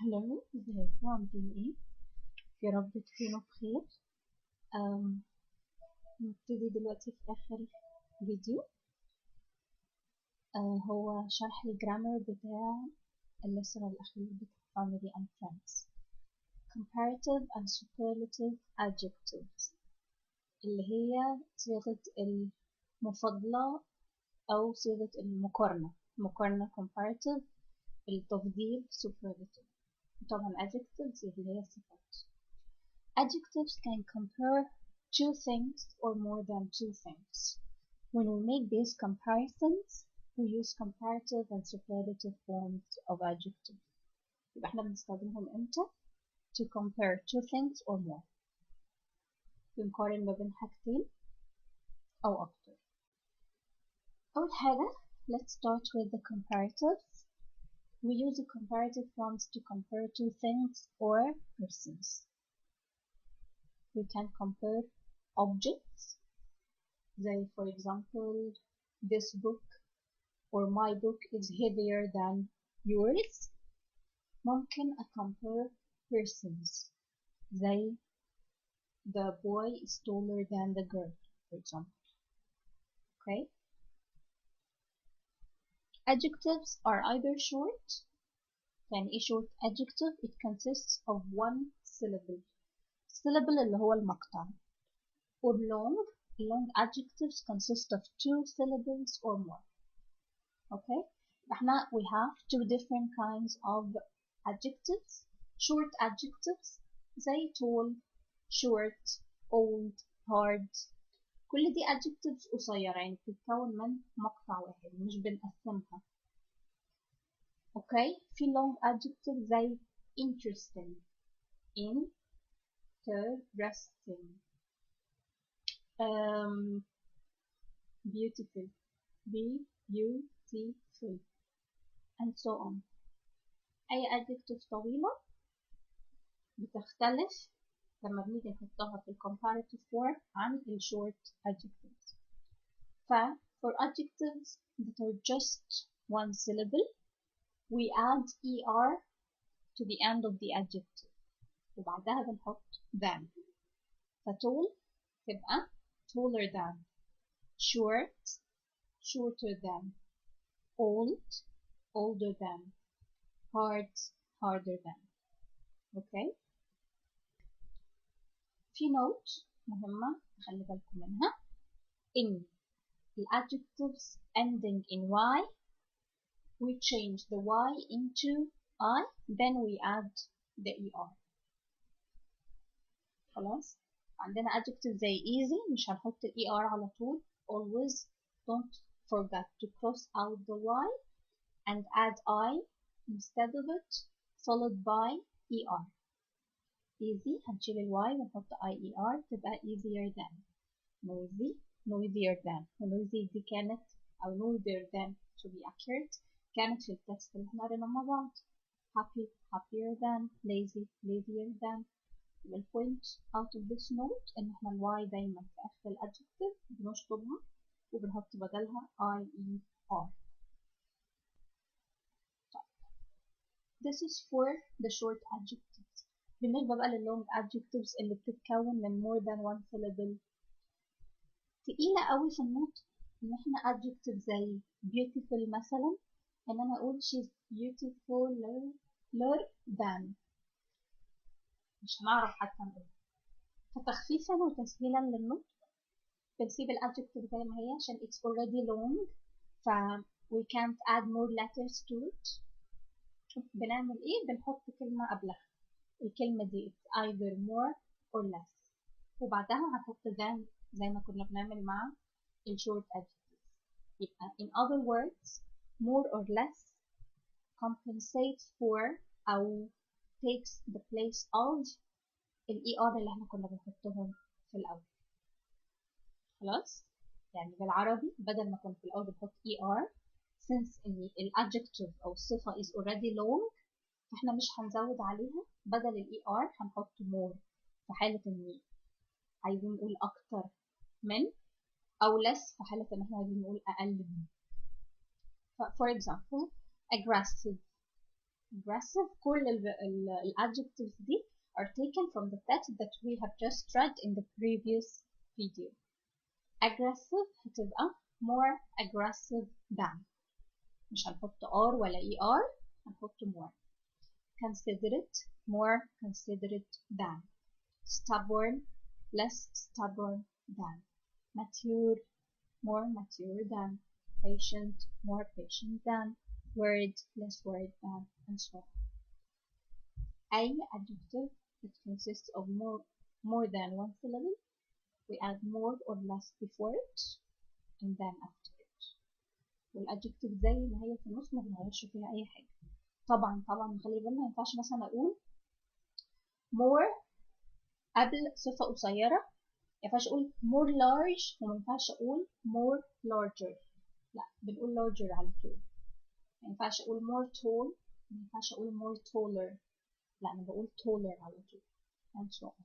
هلو، ازيكم عاملين ايه؟ يا رب تكونوا بخير. نبتدي دلوقتي في آخر فيديو. هو شرح الجرامر بتاع الليسون الأخير بتاع Family and Friends. Comparative and Superlative Adjectives اللي هي صيغة المفاضلة أو صيغة مقارنة Comparative، التفضيل Superlative. طبعا Adjectives اللي هي الصفات. Adjectives can compare two things or more than two things. When we make these comparisons, we use comparative and superlative forms of adjectives. يبقى احنا بنستخدمهم امتى؟ To compare two things or more. بنقارن ما بين حاجتين أو أكتر. أول حاجة, let's start with the comparatives. We use the comparative forms to compare two things or persons. We can compare objects, say for example, this book or my book is heavier than yours. ممكن compare persons, زي the boy is taller than the girl, for example. Okay. Adjectives are either short, يعني ايه short adjective? It consists of one syllable. Syllable اللي هو المقطع. Or long adjectives consist of two syllables or more. Okay. احنا we have two different kinds of adjectives. Short adjectives زي tall, short, old, hard. كل دي adjectives قصيرة, يعني بتتكون من مقطع واحد, مش بنقسمها. اوكي. في long adjectives زي interesting, interesting, beautiful, beautiful, and so on. أي adjective طويلة بتختلف لما بنيجي نحطها في comparative form عن short adjectives. For adjectives that are just one syllable, we add er to the end of the adjective وبعدها بنحط than. tall تبقى taller than, short shorter than, old older than, hard harder than. Okay. في note مهمة خلي بالكم منها. In the adjectives ending in y, we change the y into I, then we add the er. خلاص. عندنا adjective زي easy مش هنحط er على طول. Always don't forget to cross out the y and add I instead of it, followed by er. Easy هنشيل ال y ونحط IER تبقى easier than. Noisy noisier than. noisy دي كانت أو noisier than to be accurate كانت في التكست اللي احنا قريناه مع بعض. Happy happier than. lazy lazier than. The point out of this note إن احنا ال y دايما في آخر الadjective بنشطبها وبنحط بدلها IER. This is for the short adjectives. بالنسبة بقى لللونج adjectives اللي بتتكون من more than one syllable, تقيلة قوي في النطق. إن احنا adjective زي beautiful مثلا, إن أنا أقول she's beautifuler than, مش هنعرف حتى نقول. فتخفيفا وتسهيلا للنطق بنسيب الadjective زي ما هي عشان it's already long, ف we can't add more letters to it. بنعمل إيه؟ بنحط كلمة قبلها. الكلمة دي it's either more or less, وبعدها هنحط than زي ما كنا بنعمل مع short adjectives. يبقى in other words, more or less compensates for أو takes the place of ER اللي احنا كنا بنحطهم في الأول. خلاص؟ يعني بالعربي بدل ما كنا في الأول بنحط ER, since adjective أو الصفة is already long, فاحنا مش هنزود عليها. بدل ER هنحط more في حالة إن عايزين نقول أكتر من, أو less في حالة إن احنا عايزين نقول أقل من. For example, aggressive aggressive. كل ال adjectives دي are taken from the text that we have just read in the previous video. aggressive هتبقى more aggressive than، مش هنحط R ولا ER، هنحط more. considerate more considerate than. stubborn less stubborn than. mature more mature than. patient more patient than. worried less worried than, and so on. أي adjective that consists of more than one syllable, we add more or less before it and then after it. والadjective زي ما هي في النص ما بنغيرش فيها أي حاجة. طبعا خلي بالنا ما ينفعش مثلا أقول more قبل صفة قصيرة، ما ينفعش أقول more large وما ينفعش أقول more larger، لا بنقول larger على طول. ما ينفعش أقول more tall، ما ينفعش أقول more taller، لا أنا بقول taller على طول and so on.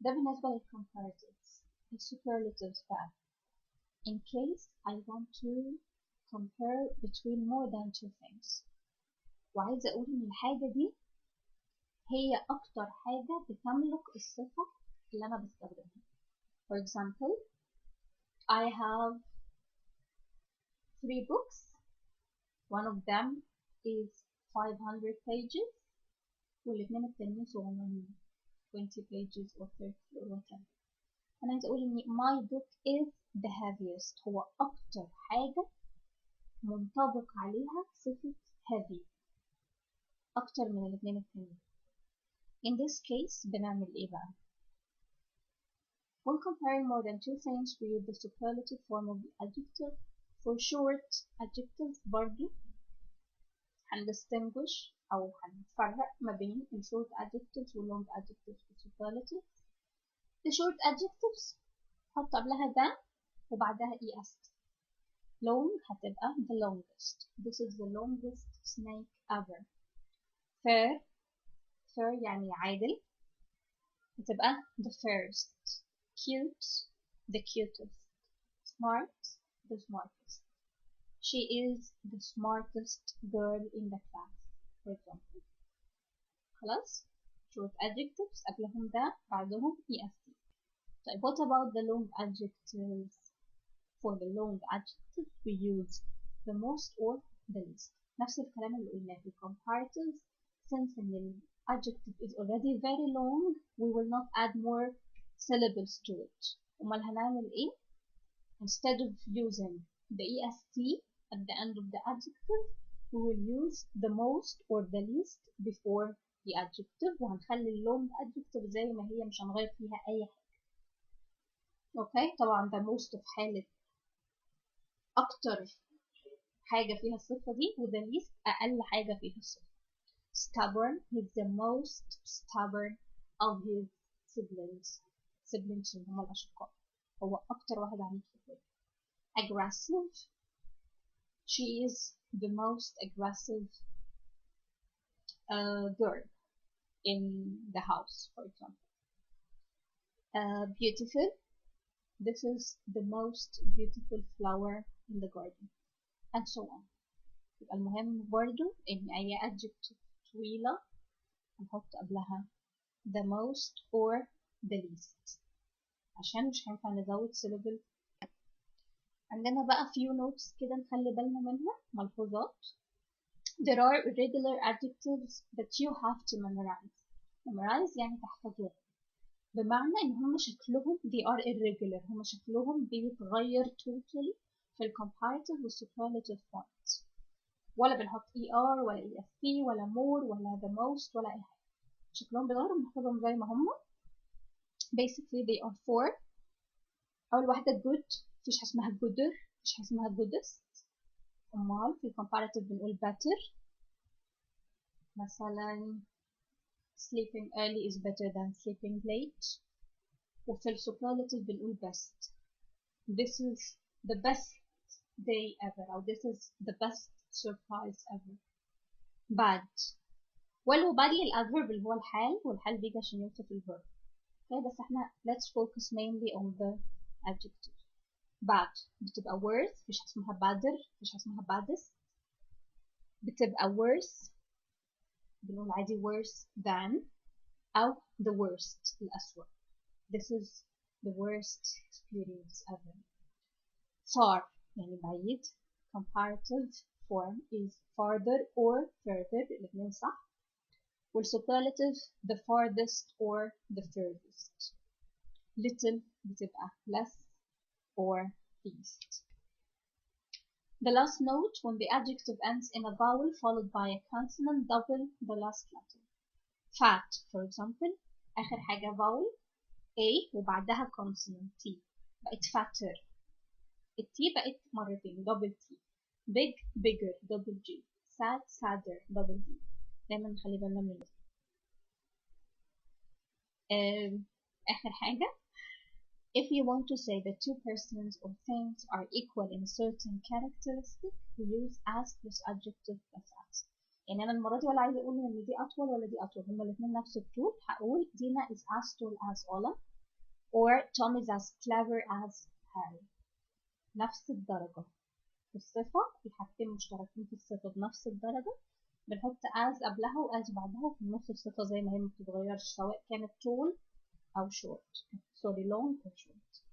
ده بالنسبة للcomparative. الsuperlatives بقى in case I want to compare between more than two things، وعايزة أقول إن الحاجة دي هي أكتر حاجة بتملك الصفة اللي أنا بستخدمها. For example, I have 3 books. One of them is 500 pages والاتنين التانيين صغننين 20 pages or 30 or whatever. أنا عايزة أقول إن my book is the heaviest، هو أكتر حاجة منطبق عليها صفة heavy أكتر من الاتنين التانيين. In this case بنعمل إيه بقى؟ When comparing more than two things we use the superlative form of the adjective. For short adjectives برضو هندistinguish أو هنفرق ما بين ال short adjectives وال long adjectives و superlatives. The short adjectives حط قبلها than وبعدها est. long هتبقى the longest. This is the longest snake ever. fair يعني عادل هتبقى the fairest. cute the cutest. smart the smartest. She is the smartest girl in the class, for example. خلاص short adjectives قبلهم ده بعدهم est. طيب what about the long adjectives? For the long adjectives we use the most or the least. نفس الكلام اللي قلناه في comparative. Since the adjective is already very long, we will not add more syllables to it. أمال هنعمل إيه؟ Instead of using the est at the end of the adjective, we will use the most or the least before the adjective وهنخلي ال long adjective زي ما هي مش هنغير فيها أي حاجة. أوكي طبعا the most في حالة أكتر حاجة فيها الصفة دي وده least أقل حاجة فيها الصفة. stubborn is the most stubborn of his siblings. siblings اللي هم الأشقاء هو أكتر واحد عنيف في الدنيا. aggressive she is the most aggressive girl in the house, for example. beautiful this is the most beautiful flower in the garden, and so on. يبقى المهم برضو إن أي adjective طويلة هنحط قبلها the most or the least عشان مش هينفع نزود syllable. عندنا بقى few notes كده نخلي بالنا منها ملحوظات. There are irregular adjectives that you have to memorize. memorize يعني تحفظوهم، بمعنى إن هم شكلهم they are irregular، هم شكلهم بيتغير totally في ال comparative وال superlative forms. ولا بنحط ER ولا ESP ولا more ولا the most ولا أي حاجة، شكلهم بيتغير بنحفظهم زي ما هم. basically they are 4. أول واحدة good، مفيش حاجة اسمها gooder، مفيش حاجة اسمها goodest. أمال في comparative بنقول better، مثلا sleeping early is better than sleeping late. وفي ال superlative بنقول best. this is the best day ever أو this is the best surprise ever. bad ولو badly الadverb اللي هو الحال، والحال بيجي عشان يوصف الverb. okay بس احنا let's focus mainly on the adjective. bad بتبقى worse، مفيش حاجة اسمها badder، مفيش حاجة اسمها baddest. بتبقى worse، بنقول عادي worse than، أو the worst الأسوأ. This is the worst experience ever. far يعني بعيد. comparative form is farther or further الاتنين صح. والsuperlative the farthest or the furthest. little بتبقى less or least. The last note when the adjective ends in a vowel followed by a consonant double the last letter. fat for example آخر حاجة vowel A وبعدها consonant T بقت fatter. التي بقت مرتين double T. big bigger double G. sad sadder double D. دايما نخلي بالنا من ده. آخر حاجة if you want to say that two persons or things are equal in a certain characteristic we use as plus adjective plus as. يعني أنا المرة دي ولا عايزة أقول إن دي أطول ولا دي أطول، هما الاتنين نفس الطول، هقول Dina is as tall as Ola or Tom is as clever as Harry. نفس الدرجة في الصفة، الحاجتين مشتركين في الصفة بنفس الدرجة، بنحط as قبلها و as بعدها في النص الصفة زي ما هي ما بتتغيرش سواء كانت tall أو short. sorry long or short.